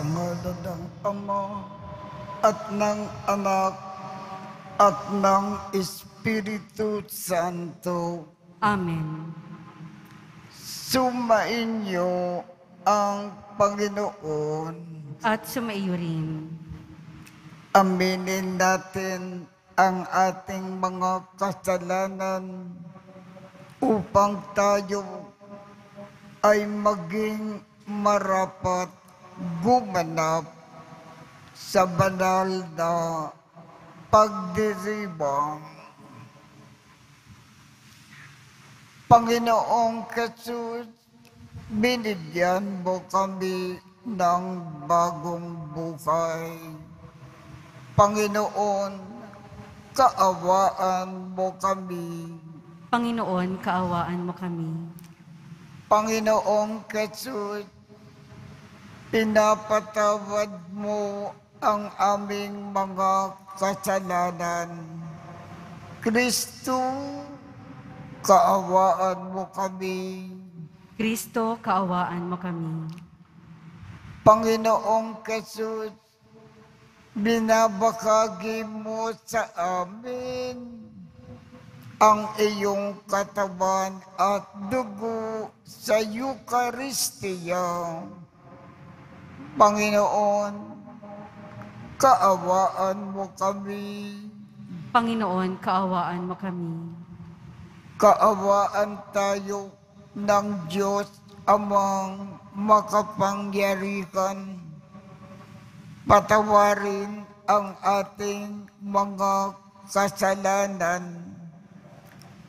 Sa ngalan ng Ama at ng Anak at ng Espiritu Santo. Amen. Sumainyo ang Panginoon. At sumaiyo rin. Aminin natin ang ating mga kasalanan upang tayo ay maging marapat gumanap sa banal na pagdiriwang. Panginoong Jesus, binigyan mo kami ng bagong buhay. Panginoon, kaawaan mo kami. Panginoon, kaawaan mo kami. Panginoong Jesus, pinapatawad mo ang aming mga kasalanan. Kristo, kaawaan mo kami. Kristo, kaawaan mo kami. Panginoong Jesus, binabahagi mo sa amin ang iyong katawan at dugo sa Eucharistia. Panginoon, kaawaan mo kami. Panginoon, kaawaan mo kami. Kaawaan tayo ng Diyos Amang makapangyarihan. Patawarin ang ating mga kasalanan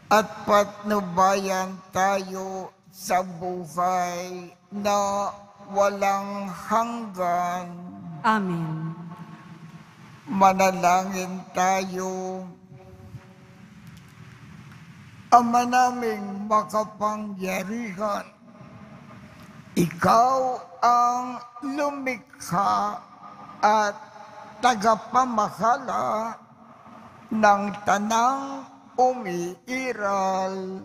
at patnubayan tayo sa buhay na walang hanggan. Amen. Manalangin tayo. Ama naming makapangyarihan, ikaw ang lumikha at tagapamahala ng tanang umiiral.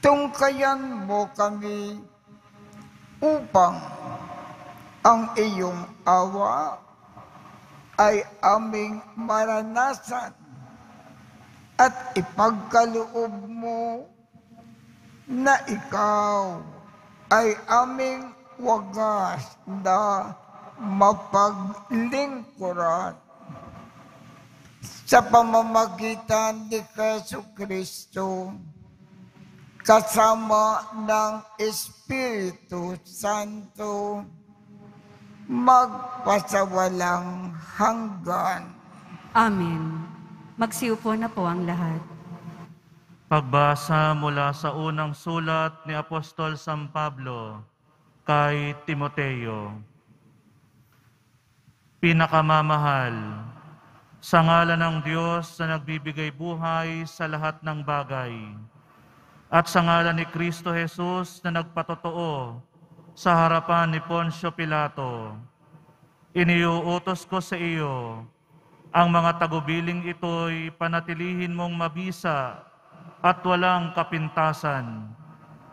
Tungkayan mo kami upang ang iyong awa ay aming maranasan at ipagkaloob mo na ikaw ay aming wagas na mapaglingkuran sa pamamagitan ni Jesucristo kasama ng Espiritu Santo magpasawalang hanggan. Amen. Magsiupo na po ang lahat. Pagbasa mula sa unang sulat ni Apostol San Pablo kay Timoteo. Pinakamamahal, sa ngalan ng Diyos na nagbibigay buhay sa lahat ng bagay, at sa ngalan ni Kristo Jesus na nagpatotoo sa harapan ni Poncio Pilato, iniuutos ko sa iyo ang mga tagubiling ito'y panatilihin mong mabisa at walang kapintasan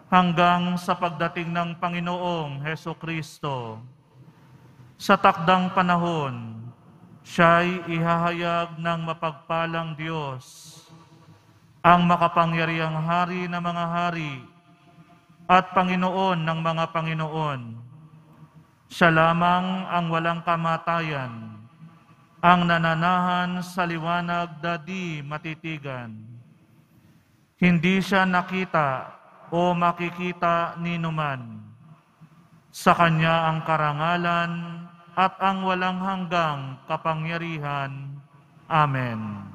hanggang sa pagdating ng Panginoong Hesukristo. Sa takdang panahon, siya'y ihahayag ng mapagpalang Diyos, ang makapangyarihang hari ng mga hari at Panginoon ng mga Panginoon. Siya lamang ang walang kamatayan, ang nananahan sa liwanag na di matitigan. Hindi siya nakita o makikita ni numan. Sa kanya ang karangalan at ang walang hanggang kapangyarihan. Amen.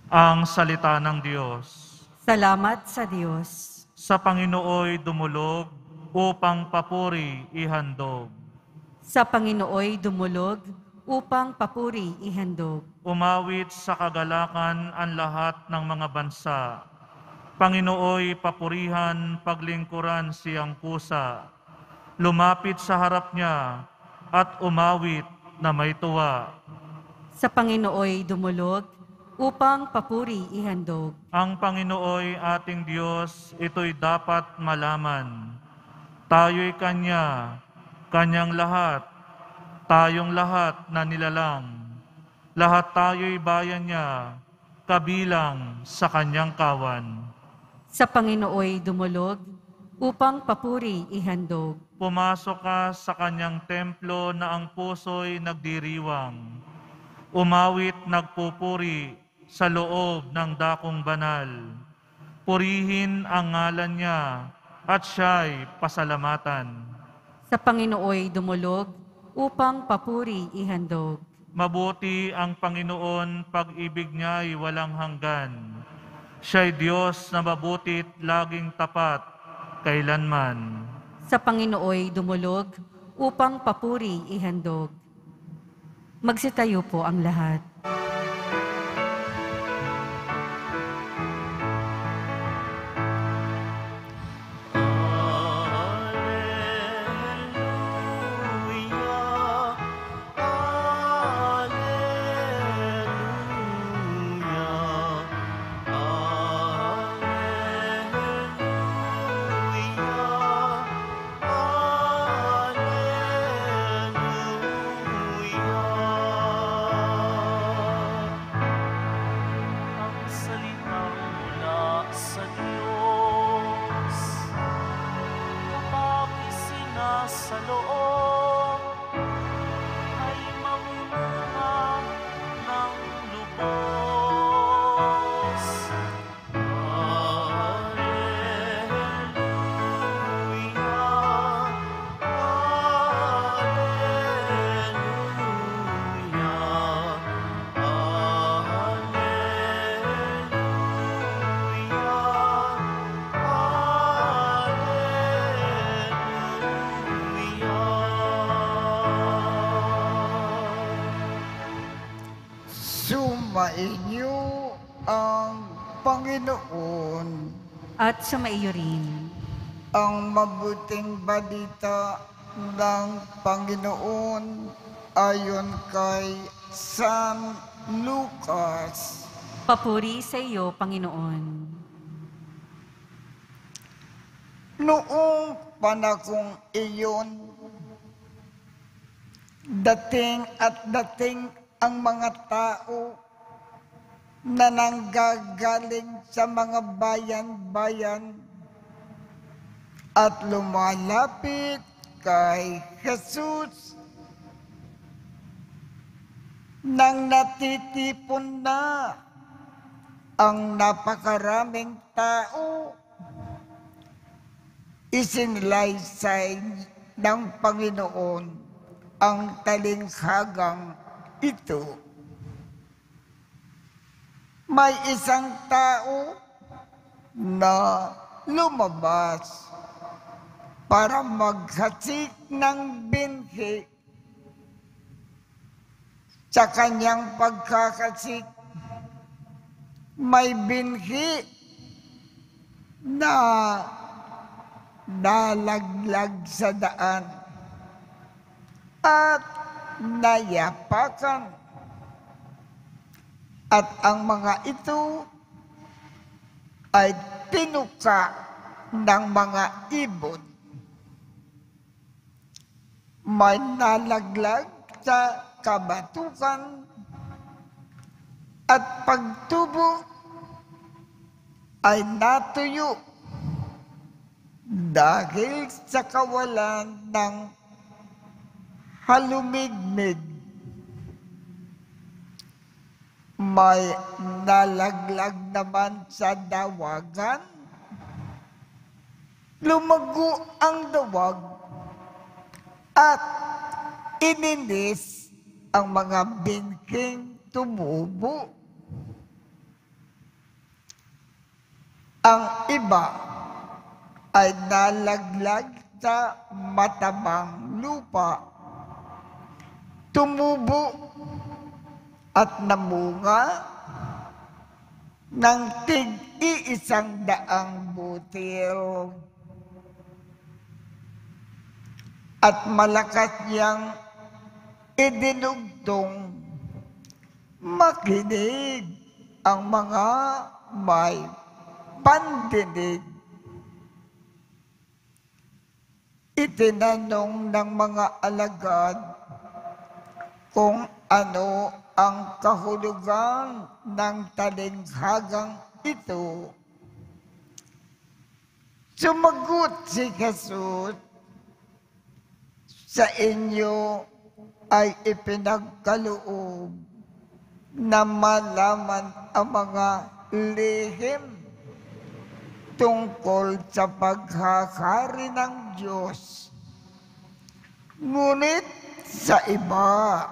Ang salita ng Diyos. Salamat sa Diyos. Sa Panginooy dumulog upang papuri ihandog. Sa Panginooy dumulog upang papuri ihandog. Umawit sa kagalakan ang lahat ng mga bansa. Panginooy papurihan, paglingkuran siyang kusa. Lumapit sa harap niya at umawit na may tuwa. Sa Panginooy dumulog upang papuri ihandog. Ang Panginooy ating Diyos, ito'y dapat malaman. Tayo'y Kanya, Kanyang lahat, tayong lahat na nilalang. Lahat tayo'y bayan niya, kabilang sa Kanyang kawan. Sa Panginooy dumulog, upang papuri ihandog. Pumasok ka sa Kanyang templo na ang puso'y nagdiriwang. Umawit nagpupuri sa loob ng dakong banal. Purihin ang ngalan niya at siya'y pasalamatan. Sa Panginooy dumulog, upang papuri ihandog. Mabuti ang Panginoon, pag-ibig niya'y walang hanggan. Siya'y Diyos na mabuti't laging tapat, kailanman. Sa Panginooy dumulog, upang papuri ihandog. Magsitayo po ang lahat. Sa loob ay mamunga ng lubos. Alleluia, Sumainyo ang Panginoon. At sa maiyo rin. Ang mabuting balita ng Panginoon ayon kay San Lucas. Papuri sa iyo, Panginoon. Noong panahong iyon, dating ang mga tao na nanggagaling sa mga bayan-bayan at lumalapit kay Jesus nang natitipon na ang napakaraming tao. Isinilaysay ng Panginoon ang talinghagang ito. May isang tao na lumabas para maghasik ng binhi. Sa kanyang pagkakasik, may binhi na nalaglag sa daan at nayapakan. At ang mga ito ay tinuka ng mga ibon. May nalaglag sa kabatukan at pagtubo ay natuyo dahil sa kawalan ng halumigmig. May nalaglag naman sa dawagan. Lumago ang dawag at ininis ang mga binhing tumubo. Ang iba ay nalaglag sa matabang lupa. Tumubo at namunga ng tig-iisang daang butil. At malakas niyang idinugtong, makinig ang mga may pandinig. Itinanong ng mga alagad kung ano ang kahulugan ng talinghagang ito. Sumagot si Jesus, sa inyo ay ipinagkaloob na malaman ang mga lihim tungkol sa paghahari ng Diyos. Ngunit sa iba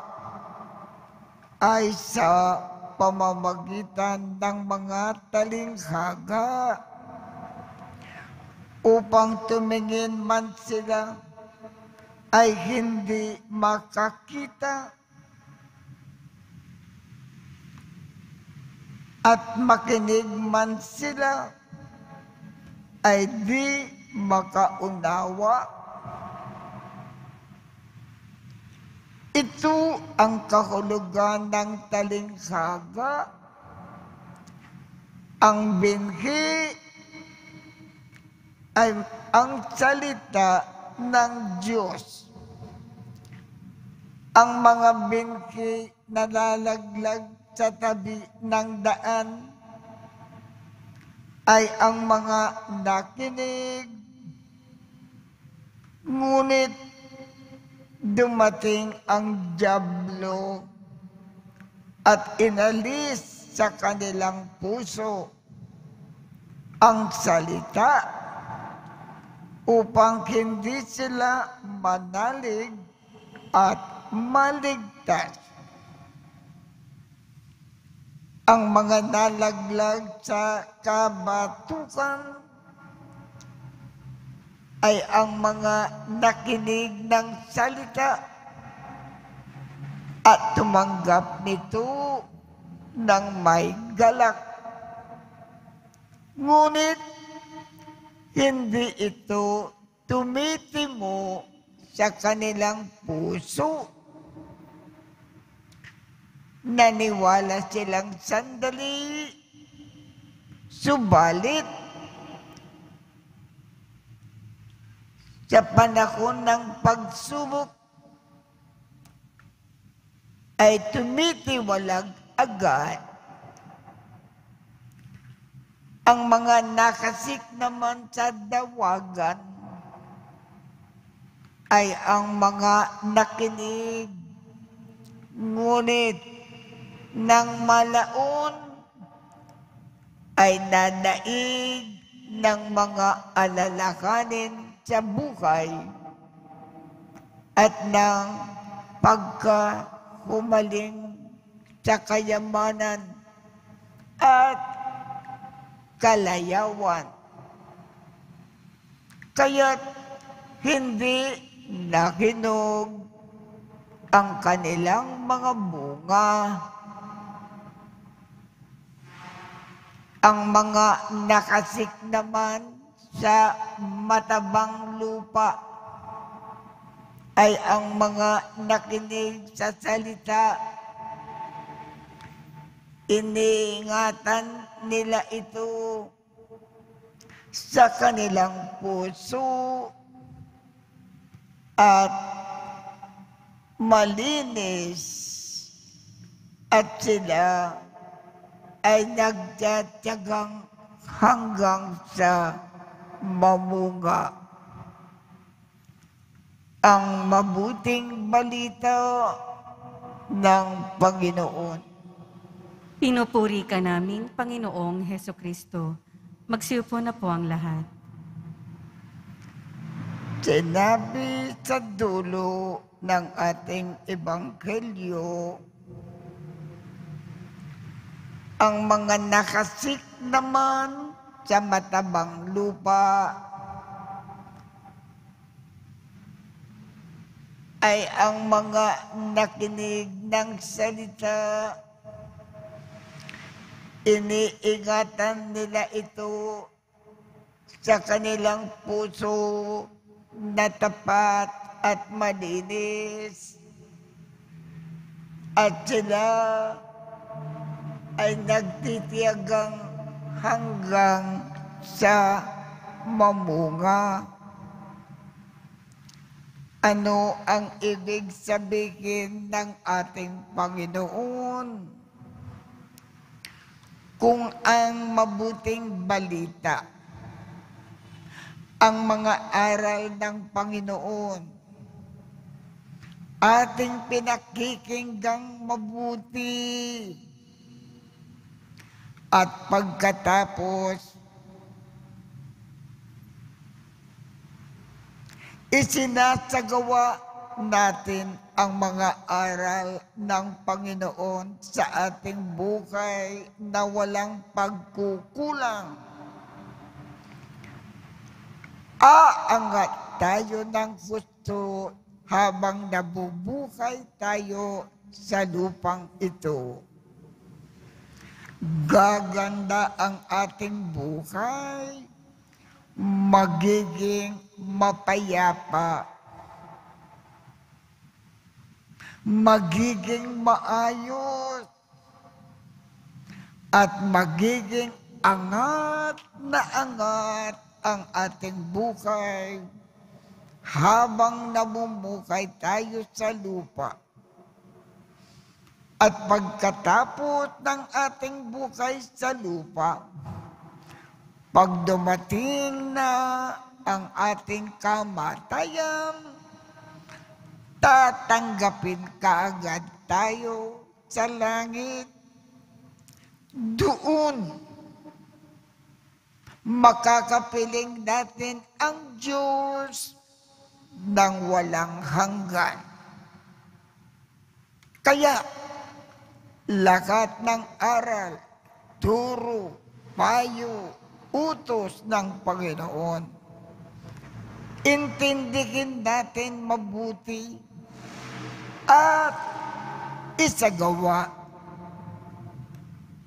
ay sa pamamagitan ng mga talinghaga upang tumingin man sila ay hindi makakita at makinig man sila ay di makaunawa. Ito ang kahulugan ng talinghaga. Ang binhi ay ang salita ng Diyos. Ang mga binhi na lalaglag sa tabi ng daan ay ang mga nakinig. Ngunit dumating ang dyablo at inalis sa kanilang puso ang salita upang hindi sila manalig at maligtas. Ang mga nalaglag sa kabatukan ay ang mga nakinig ng salita at tumanggap nito ng may galak. Ngunit hindi ito tumitimo sa kanilang puso. Naniwala silang sandali, subalit sa panahon ng pagsubok ay tumitiwalag agad. Ang mga nakasik naman sa dawagan ay ang mga nakinig, ngunit nang malaon ay nanaig ng mga alalahanin sa buhay at ng pagkahumaling sa kayamanan at kalayawan. Kaya't hindi nakinog ang kanilang mga bunga. Ang mga nakasik naman sa matabang lupa ay ang mga nakinig sa salita. Iniingatan nila ito sa kanilang puso at malinis at sila ay nagtatiyagang hanggang sa mamunga. Ang mabuting balita ng Panginoon. Pinupuri ka namin, Panginoong Hesukristo. Magsiupo na po ang lahat. Sinabi sa dulo ng ating ebanghelyo, ang mga nakasik naman sa matabang lupa ay ang mga nakinig ng salita. Iniingatan nila ito sa kanilang puso na tapat at malinis. At sila ay nagtitiyagang hanggang sa mamunga. Ano ang ibig sabihin ng ating Panginoon? Kung ang mabuting balita, ang mga aral ng Panginoon, ating pinakikinggang mabuti, at pagkatapos, isinasagawa natin ang mga aral ng Panginoon sa ating buhay na walang pagkukulang. Aangat tayo ng gusto habang nabubuhay tayo sa lupang ito. Gaganda ang ating buhay, magiging mapayapa, magiging maayos, at magiging angat na angat ang ating buhay habang namumuhay tayo sa lupa. At pagkatapos ng ating buhay sa lupa, pag dumating na ang ating kamatayan, tatanggapin kaagad tayo sa langit. Doon, makakapiling natin ang Diyos ng walang hanggan. Kaya, lahat ng aral, turo, payo, utos ng Panginoon, intindihin natin mabuti at isagawa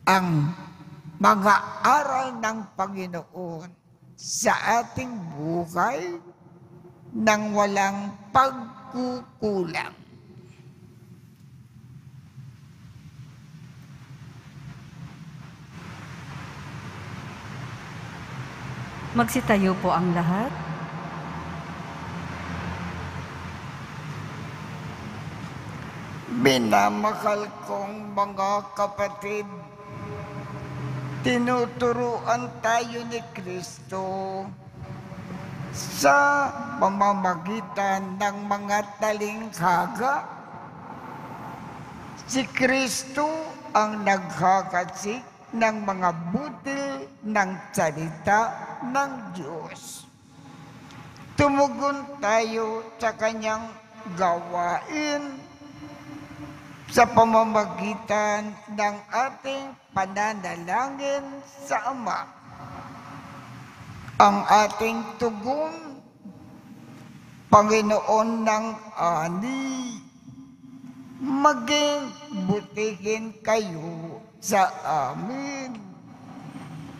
ang mga aral ng Panginoon sa ating buhay nang walang pagkukulang. Magsitayo po ang lahat. Minamahal kong mga kapatid, tinuturuan tayo ni Kristo sa pamamagitan ng mga talinghaga. Si Kristo ang naghakasik ng mga butil ng salita ng Diyos. Tumugon tayo sa kanyang gawain sa pamamagitan ng ating pananalangin sa Ama. Ang ating tugon, Panginoon ng ani, maging butihin kayo sa amin.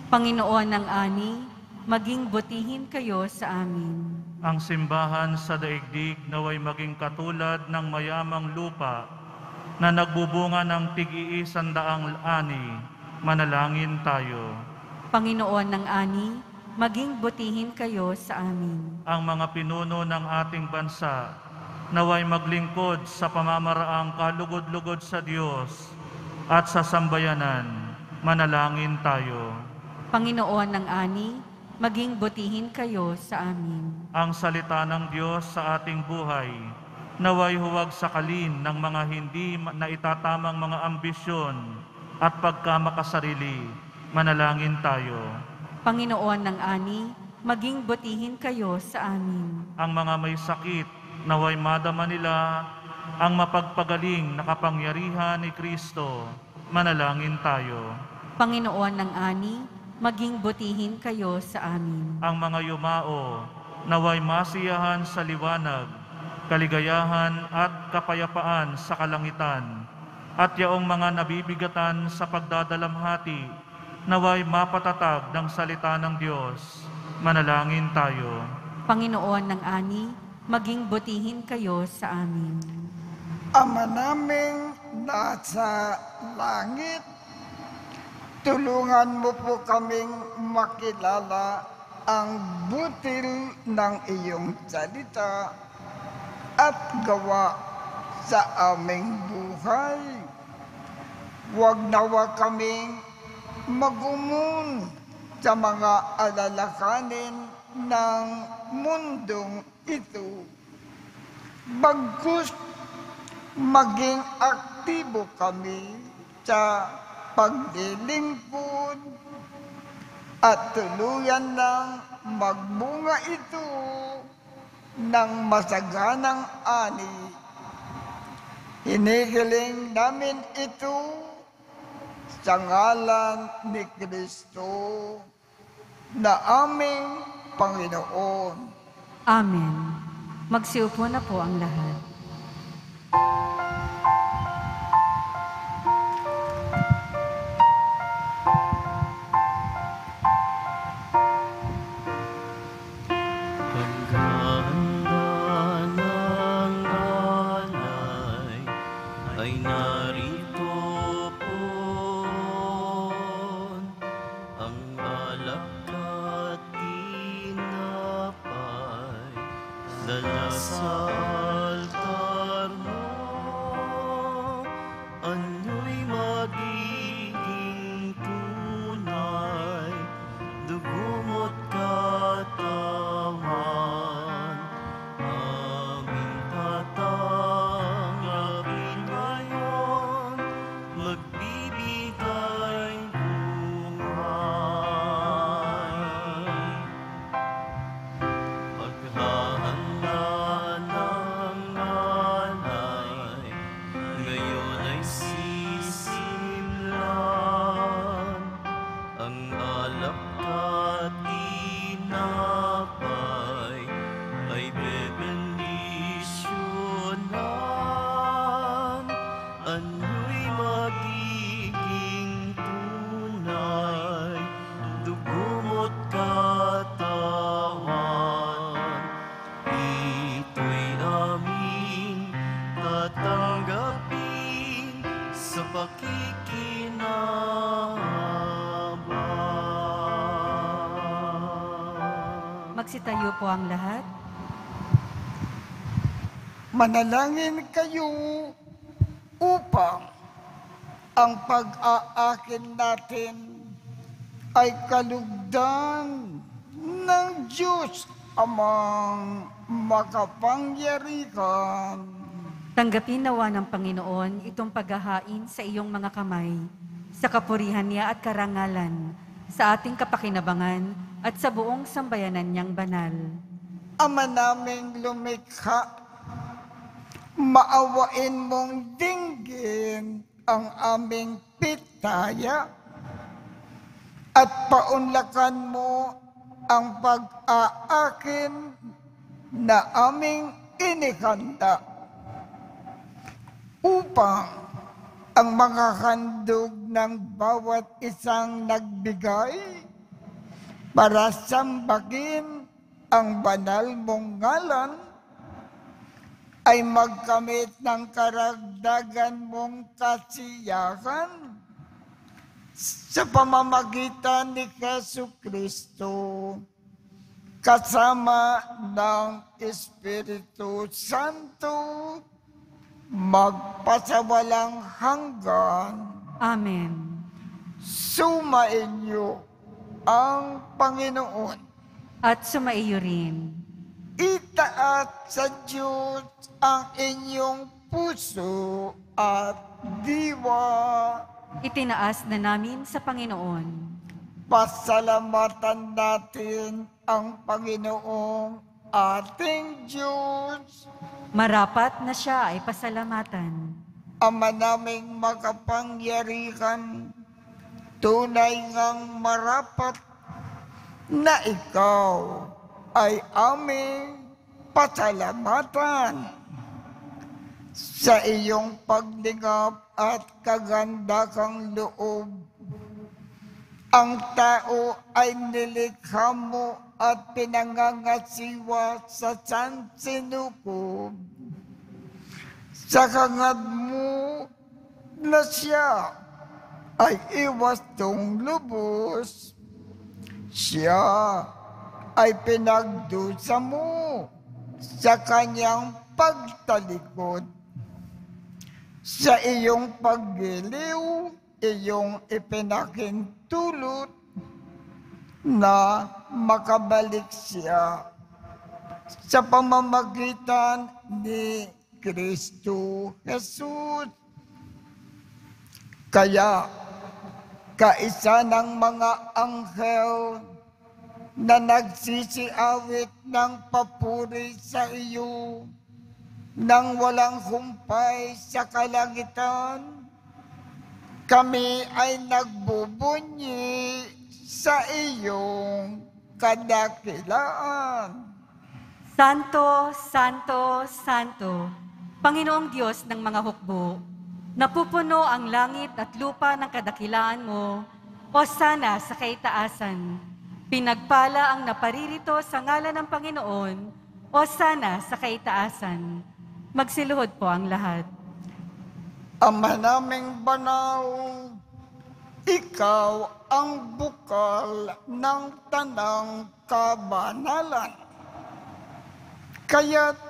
Panginoon ng ani, maging butihin kayo sa amin. Ang simbahan sa daigdig naway maging katulad ng mayamang lupa na nagbubunga ng tig-iisandaang ani. Manalangin tayo. Panginoon ng ani, maging butihin kayo sa amin. Ang mga pinuno ng ating bansa naway maglingkod sa pamamaraang kalugod-lugod sa Diyos at sa sambayanan. Manalangin tayo. Panginoon ng ani, maging butihin kayo sa amin. Ang salita ng Diyos sa ating buhay naway huwag sakalin ng mga hindi na itatamang mga ambisyon at pagkamakasarili. Manalangin tayo. Panginoon ng ani, maging butihin kayo sa amin. Ang mga may sakit, naway madama nila ang mapagpagaling na kapangyarihan ni Kristo. Manalangin tayo. Panginoon ng ani, maging butihin kayo sa amin. Ang mga yumao, naway masiyahan sa liwanag, kaligayahan at kapayapaan sa kalangitan, at yaong mga nabibigatan sa pagdadalamhati, naway mapatatag ng salita ng Diyos. Manalangin tayo. Panginoon ng ani, maging butihin kayo sa amin. Ama naming nasa langit, tulungan mo po kaming makilala ang butil ng iyong salita at gawa sa aming buhay. Huwag nawa kaming magumon sa mga alalakanin ng mundong ito. Bagkus maging aktibo kami sa paglilingkod at tuluyan ng magbunga ito ng masaganang ani. Hinihiling namin ito sa ngalan ni Kristo na aming Panginoon. Amen. Magsiupo na po ang lahat. Ay narito po ang alak at tinapay, dala sa altar mo. Ano'y magiging tunay, dugo mo't katawan, aming tatanggapin ngayon, magbibigay buhay. Paghahanda ng alay, ngayon ay sisimlan, ang alak at tinapay ay bebendisyonan. Ano'y magiging tunay, dugo mo't katawan, ito'y aming tatanggapin sa pakikinabang. Magsitayo po ang lahat. Manalangin kayo upang ang pag-aakin natin ay kalugdan ng Diyos amang makapangyarihan. Tanggapin nawa ng Panginoon itong paghahain sa iyong mga kamay, sa kapurihan niya at karangalan, sa ating kapakinabangan at sa buong sambayanan niyang banal. Ama naming lumikha, maawain mong dinggin ang aming pitaya at paunlakan mo ang pag-aakin na aming inikanta upang ang mga handog ng bawat isang nagbigay para sambahin ang banal mong ngalan ay magkamit ng karagdagan mong kasiyahan sa pamamagitan ni Jesucristo kasama ng Espiritu Santo magpasawalang hanggan. Amen. Sumainyo ang Panginoon. At sumaiyo rin. Itaat sa Diyos ang inyong puso at diwa. Itinaas na namin sa Panginoon. Pasalamatan natin ang Panginoong ating Diyos. Marapat na siya ay pasalamatan. Ama naming makapangyarihan, tunay ngang marapat na ikaw ay aming pasalamatan sa iyong paglingap at kagandakang loob. Ang tao ay nilikha mo at pinangangasiwa sa sansinukob. Sa hangad mo na siya ay iwas tong lubos. Siya ay pinagdusa mo sa kanyang pagtalikod. Sa iyong paggiliw, iyong ipinakintulot na makabalik siya sa pamamagitan ni Kristo Jesus. Kaya, kaisa ng mga anghel na nagsisiawit ng papuri sa iyo nang walang humpay sa kalangitan, kami ay nagbubunyi sa iyong kadakilaan. Santo, Santo, Santo, Panginoong Diyos ng mga hukbo, napupuno ang langit at lupa ng kadakilaan mo, o sana sa kaitaasan. Pinagpala ang naparirito sa ngalan ng Panginoon, o sana sa kaitaasan. Magsiluhod po ang lahat. Ama naming banal, ikaw ang bukal ng tanang kabanalan. Kaya't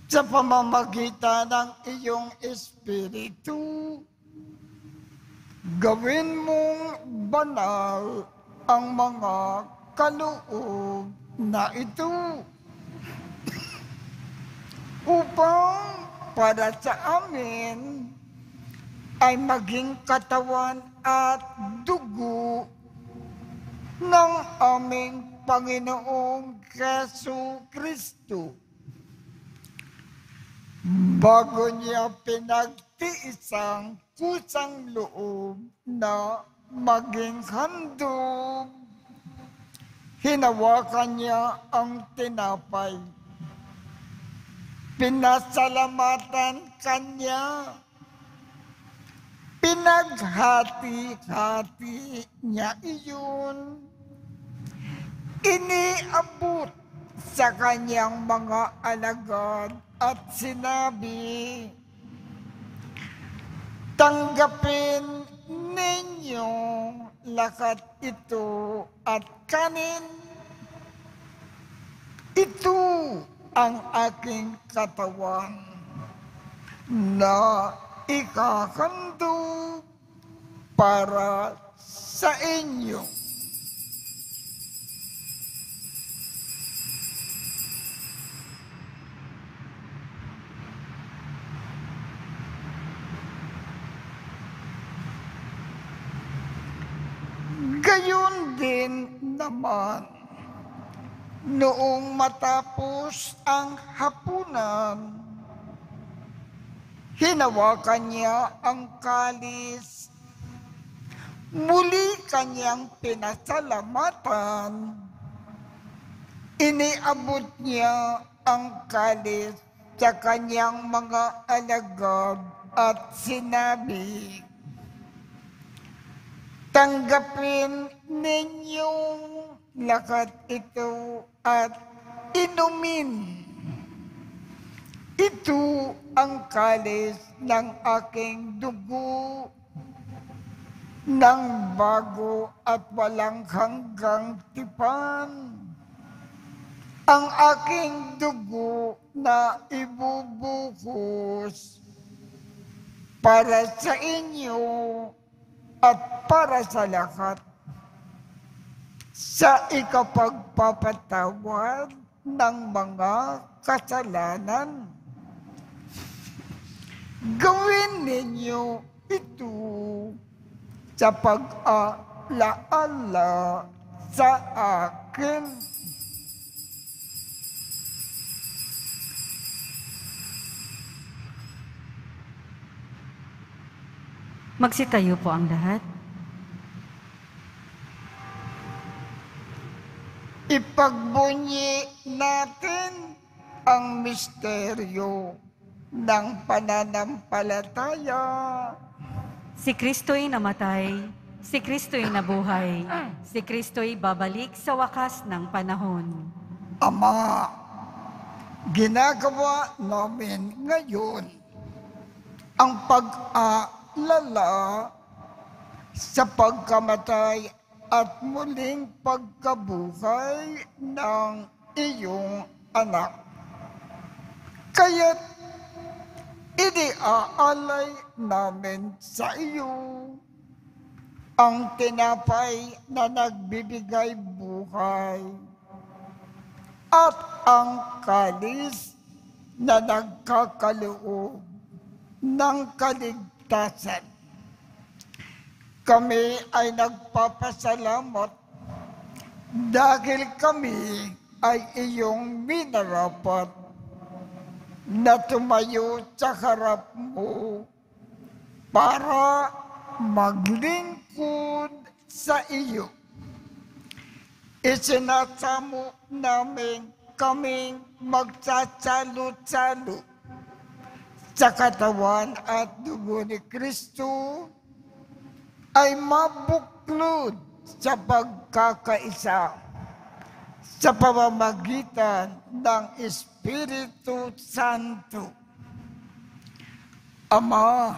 sa pamamagitan ng iyong Espiritu, gawin mong banal ang mga kaloob na ito upang para sa amin ay maging katawan at dugo ng aming Panginoong Jesu Kristo. Bago niya pinagtiisang kusang loob na maging handog, hinawakan niya ang tinapay. Pinasalamatan kanya. Pinaghati-hati niya iyon. Iniabot sa kanyang mga alagad at sinabi, tanggapin ninyo lakat ito at kanin. Ito ang aking katawan na ikakandog para sa inyo. Gayon din naman, noong matapos ang hapunan, hinawakan niya ang kalis, muli kanyang pinasalamatan, iniabot niya ang kalis sa kanyang mga alagad at sinabi, tanggapin ninyong lakat ito at inumin. Ito ang kalis ng aking dugo ng bago at walang hanggang tipan. Ang aking dugo na ibubuhos para sa inyo at para sa lahat sa ikapagpapatawad ng mga kasalanan. Gawin ninyo ito sa pag-alaala sa akin. Magsitayo po ang lahat. Ipagbunyi natin ang misteryo ng pananampalataya. Si Kristo'y namatay, si Kristo'y nabuhay, si Kristo'y babalik sa wakas ng panahon. Ama, ginagawa namin ngayon ang pag-aalala sa pagkamatay at muling pagkabuhay ng iyong anak. Kaya't iniaalay namin sa iyo ang tinapay na nagbibigay buhay at ang kalis na nagkakaloob ng kaligtasan. Kami ay nagpapasalamat dahil kami ay iyong minarapat na tumayo sa harap mo para maglingkod sa iyo. Isinasamo namin kaming magsasalo-salo sa katawan at dugo ni Kristo ay mabuklod sa pagkakaisa sa pamamagitan ng Espiritu Santo. Ama,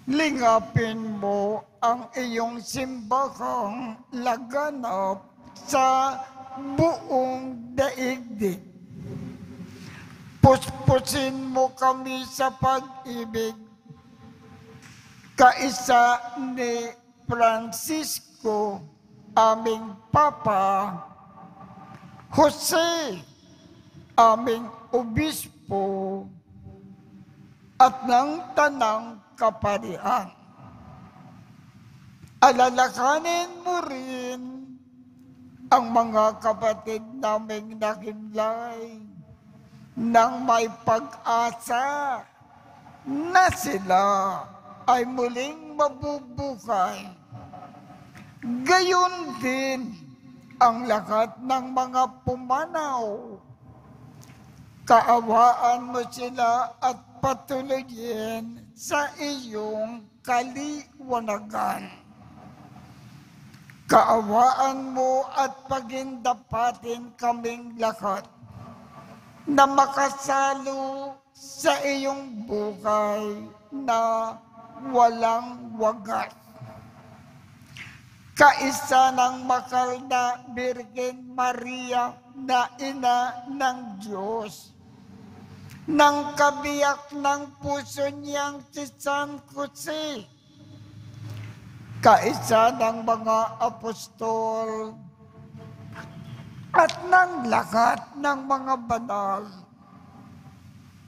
lingapin mo ang iyong simbahang laganap sa buong daigdig. Puspusin mo kami sa pag-ibig, kaisa ni Francisco, aming Papa, Jose, aming Obispo, at ng Tanang Kaparian. Alalakanin mo rin ang mga kapatid naming nakimlay nang may pag-asa na sila ay muling mabubuhay. Gayon din ang lahat ng mga pumanaw. Kaawaan mo sila at patuloyin sa iyong kaliwanagan. Kaawaan mo at pagindapatin kaming lahat na makasalo sa iyong buhay na walang wagas. Kaisa ng makal na Birhen Maria na ina ng Diyos, ng kabiyak ng puso niyang si San Jose, kaisa ng mga apostol, at ng lahat ng mga banal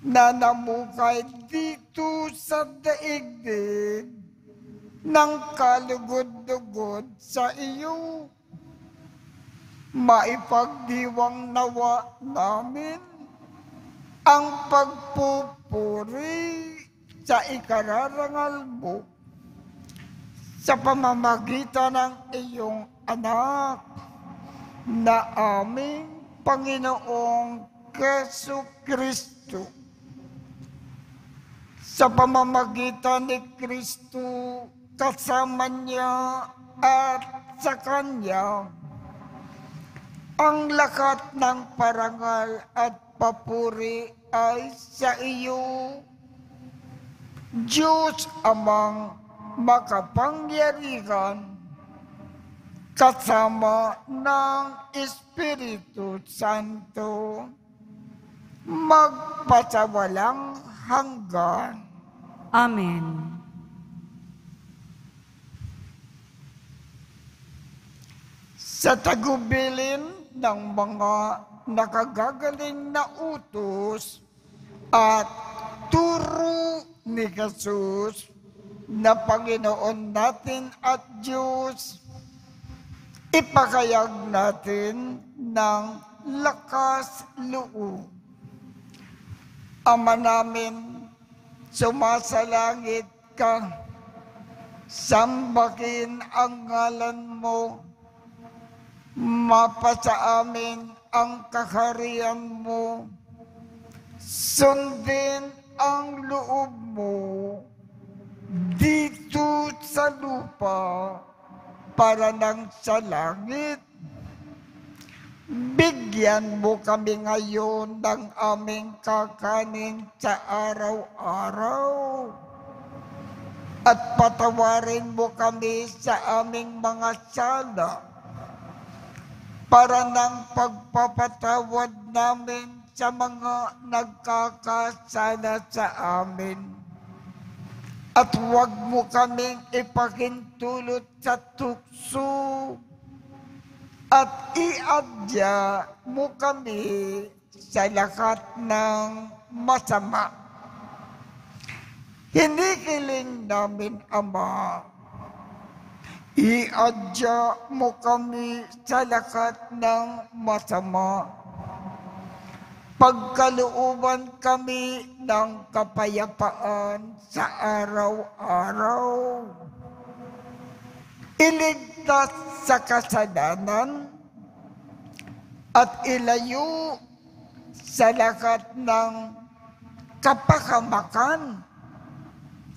na namukay dito sa daigdig ng kalugod-lugod sa iyo. Maipagdiwang nawa namin ang pagpupuri sa ikararangal mo sa pamamagitan ng iyong anak na aming Panginoong Jesucristo. Sa pamamagitan ni Kristo, kasama niya at sa Kanya, ang lahat ng parangal at papuri ay sa iyo, Diyos Amang makapangyarihan, kasama ng Espiritu Santo, magpasawalang hanggan. Amen. Sa tagubilin ng mga nakagagaling na utos at turo ni Jesus na Panginoon natin at Diyos, ipakayag natin ng lakas loob. Ama namin, sumasalangit ka, sambahin ang ngalan mo, mapasa amin ang kaharian mo, sundin ang loob mo dito sa lupa para nang sa langit. Bigyan mo kami ngayon ng aming kakanin sa araw-araw. At patawarin mo kami sa aming mga sala para nang pagpapatawad namin sa mga nagkakasala sa amin. At huwag mo kaming ipakintulot sa tukso. At iadya mo kami sa lahat ng masama. Hinihiling namin, Ama, iadya mo kami sa lahat ng masama. Pagkalooban kami ng kapayapaan sa araw-araw. Iligtas sa kasalanan at ilayo sa lahat ng kapahamakan.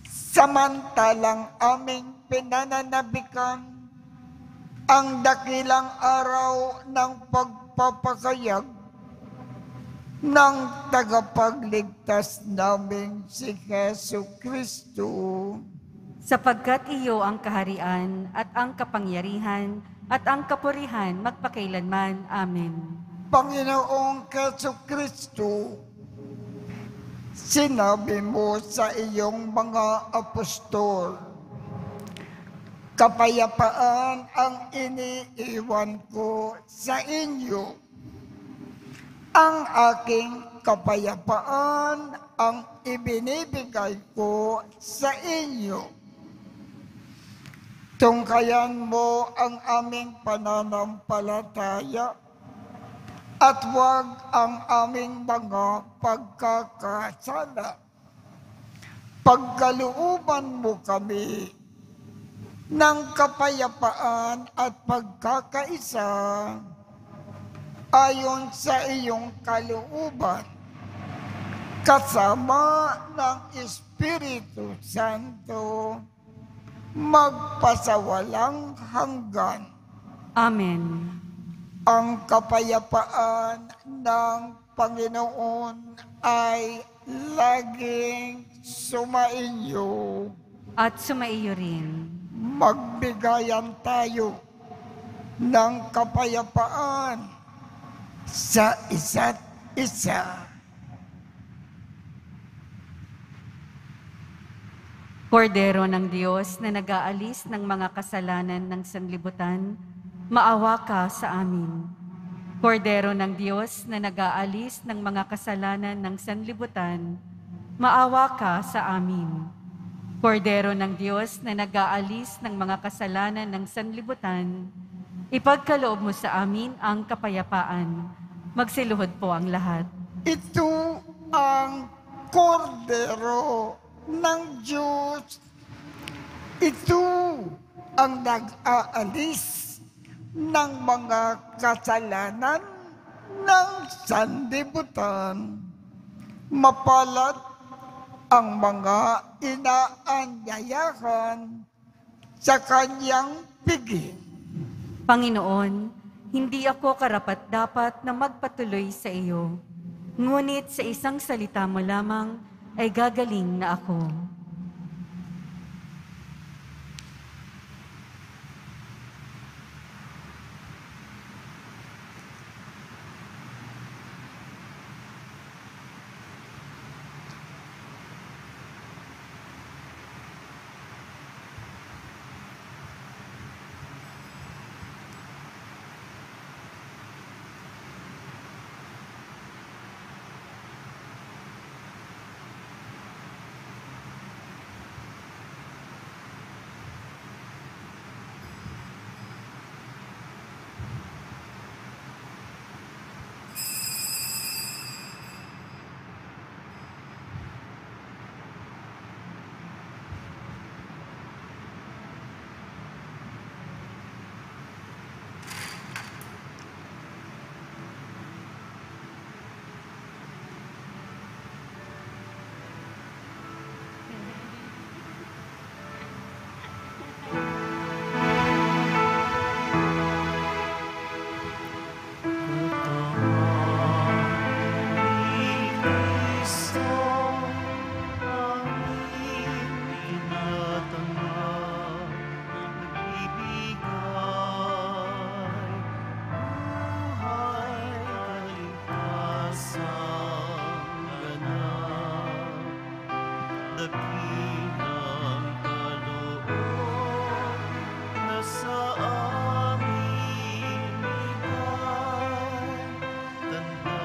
Samantalang aming pinananabikan ang dakilang araw ng pagpapakayag ng tagapagligtas namin si Jesu Kristo. Sapagkat iyo ang kaharian at ang kapangyarihan at ang kapurihan magpakailanman. Amen. Panginoong Jesu Kristo, sinabi mo sa iyong mga apostol, kapayapaan ang iniiwan ko sa inyo. Ang aking kapayapaan ang ibinibigay ko sa inyo. Tungkayan mo ang aming pananampalataya at huwag ang aming mga pagkakasala. Pagkalooban mo kami ng kapayapaan at pagkakaisa ayon sa iyong kalooban, kasama ng Espiritu Santo, magpasawalang hanggan. Amen. Ang kapayapaan ng Panginoon ay laging sumainyo. At sumaiyo rin. Magbigayan tayo ng kapayapaan sa isa't isa. Kordero ng Diyos na nag-aalis ng mga kasalanan ng sanlibutan, maawa ka sa amin. Kordero ng Diyos na nag-aalis ng mga kasalanan ng sanlibutan, maawa ka sa amin. Kordero ng Diyos na nag-aalis ng mga kasalanan ng sanlibutan, ipagkaloob mo sa amin ang kapayapaan. Magsiluhod po ang lahat. Ito ang kordero ng Diyos. Ito ang nag-aalis ng mga kasalanan ng sanlibutan. Mapalad ang mga inaanyayahan sa kanyang piging. Panginoon, hindi ako karapat-dapat na magpatuloy sa iyo. Ngunit sa isang salita mo lamang ay gagaling na ako. dakilang kaloob na sa amin ibigay, tanda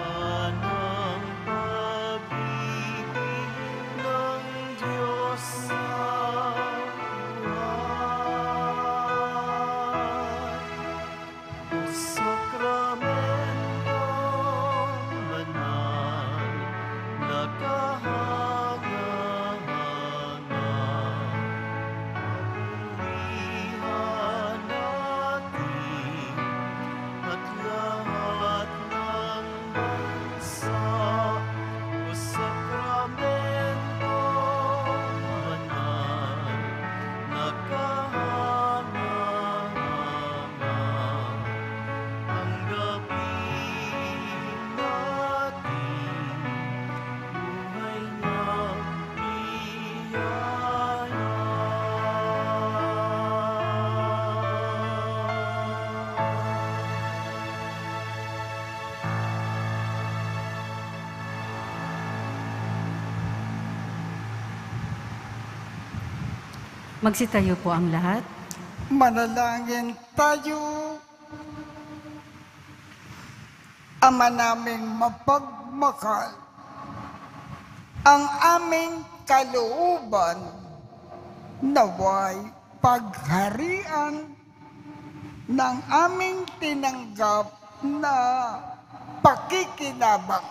ng pag-ibig ng Diyos sa buhay. O sakramentong banal na kahanga-hanga, papurihan natin at lahat ng bansa. O sakramentong banal na kahanga-hanga, tanggapin natin buhay na Magsitayo po ang lahat. Manalangin tayo. Ama naming mapagmahal, ang aming kalooban naway pagharian ng aming tinanggap na pakikinabang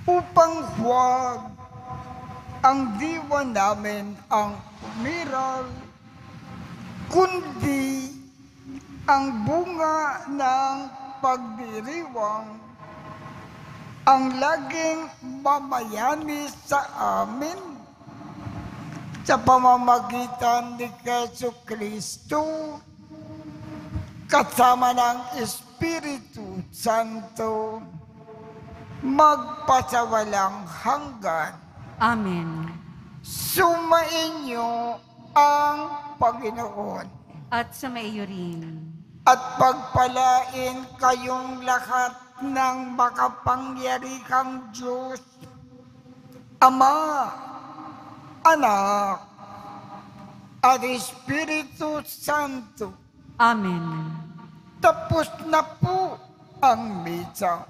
upang huwag ang diwa namin ang umiral, kundi ang bunga ng pagdiriwang ang laging mamayani sa amin sa pamamagitan ni Jesucristo kasama ng Espiritu Santo magpasawalang hanggan. Amen. Sumainyo ang Panginoon At sumaiyo rin. at pagpalain kayong lahat ng makapangyarihang Diyos, Ama, Anak, at Espiritu Santo. Amen. Tapos na po ang misa.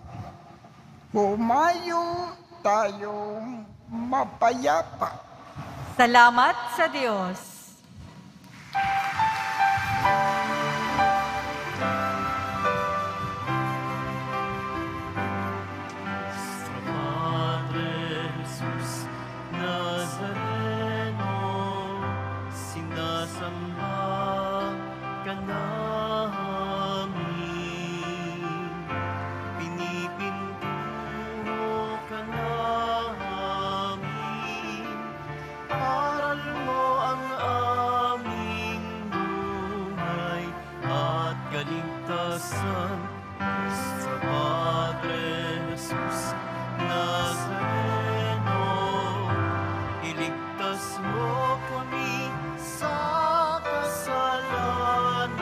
Humayo tayong mapayapa. Salamat sa Diyos. Sa Padre Jesus Nazareno, sinasamba ka namin, pinipintuho ka namin, aral mo ang aming buhay at kaligtasan. Sa Padre Jesus Nazareno, iligtas mo kami sa kasalanan.